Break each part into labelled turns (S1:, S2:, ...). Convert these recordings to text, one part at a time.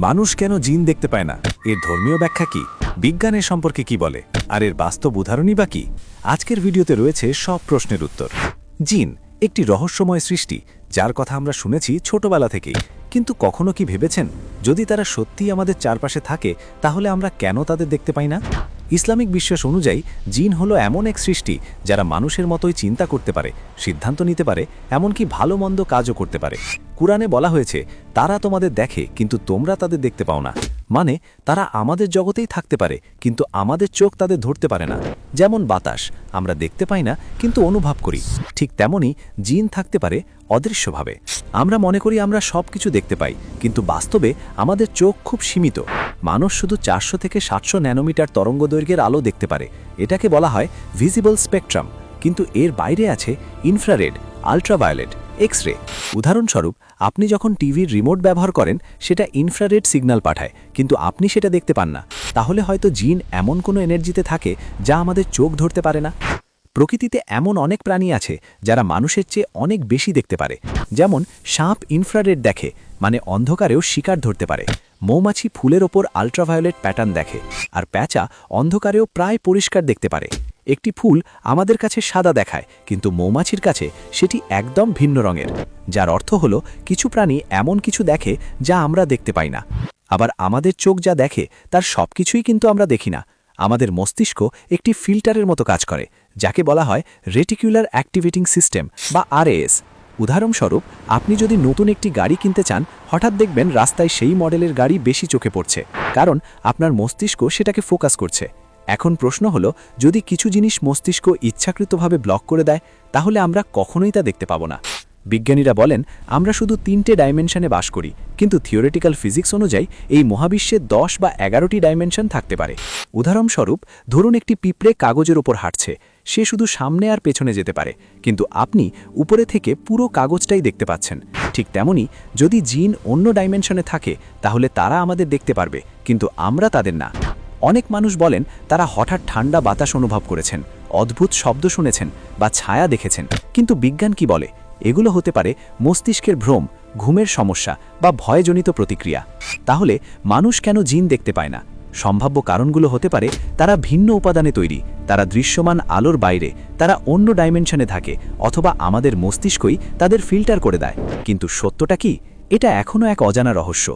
S1: মানুষ কেন জিন দেখতে পায় না? এর ধর্মীয় ব্যাখ্যা কি? বিজ্ঞানের সম্পর্কে কি বলে? আর এর বাস্তব উদাহরণই বা কি? আজকের ভিডিওতে রয়েছে সব প্রশ্নের উত্তর। জিন একটি রহস্যময় সৃষ্টি, যার কথা আমরা শুনেছি ছোটবেলা থেকেই। কিন্তু কখনো কি ভেবেছেন, যদি তারা সত্যিই আমাদের চারপাশে থাকে, তাহলে আমরা কেন তাদের দেখতে পাই না? ইসলামিক বিশ্বাস অনুযায়ী জিন হলো এমন এক সৃষ্টি যারা মানুষের মতোই চিন্তা করতে পারে, সিদ্ধান্ত নিতে পারে, এমনকি ভালো মন্দ কাজও করতে পারে। কুরআনে বলা হয়েছে, তারা তোমাদের দেখে কিন্তু তোমরা তাদের দেখতে পাও না। মানে তারা আমাদের জগতেই থাকতে পারে, কিন্তু আমাদের চোখ তাদের ধরতে পারে না। যেমন বাতাস আমরা দেখতে পাই না, কিন্তু অনুভব করি। ঠিক তেমনি জিন থাকতে পারে অদৃশ্যভাবে। আমরা মনে করি আমরা সব কিছু দেখতে পাই, কিন্তু বাস্তবে আমাদের চোখ খুব সীমিত। মানুষ শুধু 400 থেকে 700 ন্যানোমিটার তরঙ্গদৈর্ঘ্যের আলো দেখতে পারে। এটাকে বলা হয় ভিজিবল স্পেকট্রাম। কিন্তু এর বাইরে আছে ইনফ্রারেড, আল্ট্রাভায়োলেট, এক্স রে। উদাহরণস্বরূপ, আপনি যখন টিভির রিমোট ব্যবহার করেন, সেটা ইনফ্রারেড সিগন্যাল পাঠায়, কিন্তু আপনি সেটা দেখতে পান না। তাহলে হয়তো জিন এমন কোনো এনার্জিতে থাকে যা আমাদের চোখ ধরতে পারে না। প্রকৃতিতে এমন অনেক প্রাণী আছে যারা মানুষের চেয়ে অনেক বেশি দেখতে পারে। যেমন সাপ ইনফ্রারেড দেখে, মানে অন্ধকারেও শিকার ধরতে পারে। মৌমাছি ফুলের ওপর আল্ট্রাভায়োলেট প্যাটার্ন দেখে, আর প্যাঁচা অন্ধকারেও প্রায় পরিষ্কার দেখতে পারে। একটি ফুল আমাদের কাছে সাদা দেখায়, কিন্তু মৌমাছির কাছে সেটি একদম ভিন্ন রঙের, যার অর্থ হলো কিছু প্রাণী এমন কিছু দেখে যা আমরা দেখতে পাই না। আবার আমাদের চোখ যা দেখে তার সবকিছুই কিন্তু আমরা দেখি না। আমাদের মস্তিষ্ক একটি ফিল্টারের মতো কাজ করে, যাকে বলা হয় রেটিকুলার অ্যাক্টিভেটিং সিস্টেম বা আরএএস। উদাহরণস্বরূপ, আপনি যদি নতুন একটি গাড়ি কিনতে চান, হঠাৎ দেখবেন রাস্তায় সেই মডেলের গাড়ি বেশি চোখে পড়ছে, কারণ আপনার মস্তিষ্ক সেটাকে ফোকাস করছে। এখন প্রশ্ন হলো, যদি কিছু জিনিস মস্তিষ্ক ইচ্ছাকৃতভাবে ব্লক করে দেয়, তাহলে আমরা কখনোই তা দেখতে পাবো না। বিজ্ঞানীরা বলেন, আমরা শুধু 3টে ডাইমেনশনে বাস করি, কিন্তু থিওরিটিক্যাল ফিজিক্স অনুযায়ী এই মহাবিশ্বে 10 বা 11টি ডাইমেনশন থাকতে পারে। উদাহরণস্বরূপ, ধরুন একটি পিঁপড়ে কাগজের ওপর হাঁটছে। সে শুধু সামনে আর পেছনে যেতে পারে, কিন্তু আপনি উপরে থেকে পুরো কাগজটাই দেখতে পাচ্ছেন। ঠিক তেমনি, যদি জিন অন্য ডাইমেনশনে থাকে, তাহলে তারা আমাদের দেখতে পারবে, কিন্তু আমরা তাদের না। অনেক মানুষ বলেন তারা হঠাৎ ঠান্ডা বাতাস অনুভব করেছেন, অদ্ভুত শব্দ শুনেছেন বা ছায়া দেখেছেন। কিন্তু বিজ্ঞান কি বলে? এগুলো হতে পারে মস্তিষ্কের ভ্রম, ঘুমের সমস্যা বা ভয়জনিত প্রতিক্রিয়া। তাহলে মানুষ কেন জিন দেখতে পায় না? সম্ভাব্য কারণগুলো হতে পারে, তারা ভিন্ন উপাদানে তৈরি, তারা দৃশ্যমান আলোর বাইরে, তারা অন্য ডাইমেনশনে থাকে, অথবা আমাদের মস্তিষ্কই তাদের ফিল্টার করে দেয়। কিন্তু সত্যটা কি? এটা এখনও এক অজানা রহস্য।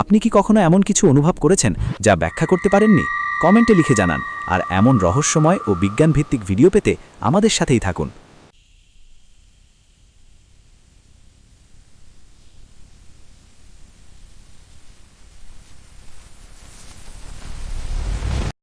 S1: আপনি কি কখনো এমন কিছু অনুভব করেছেন যা ব্যাখ্যা করতে পারেননি? কমেন্টে লিখে জানান। আর এমন রহস্যময় ও বিজ্ঞানভিত্তিক ভিডিও পেতে আমাদের সাথেই থাকুন।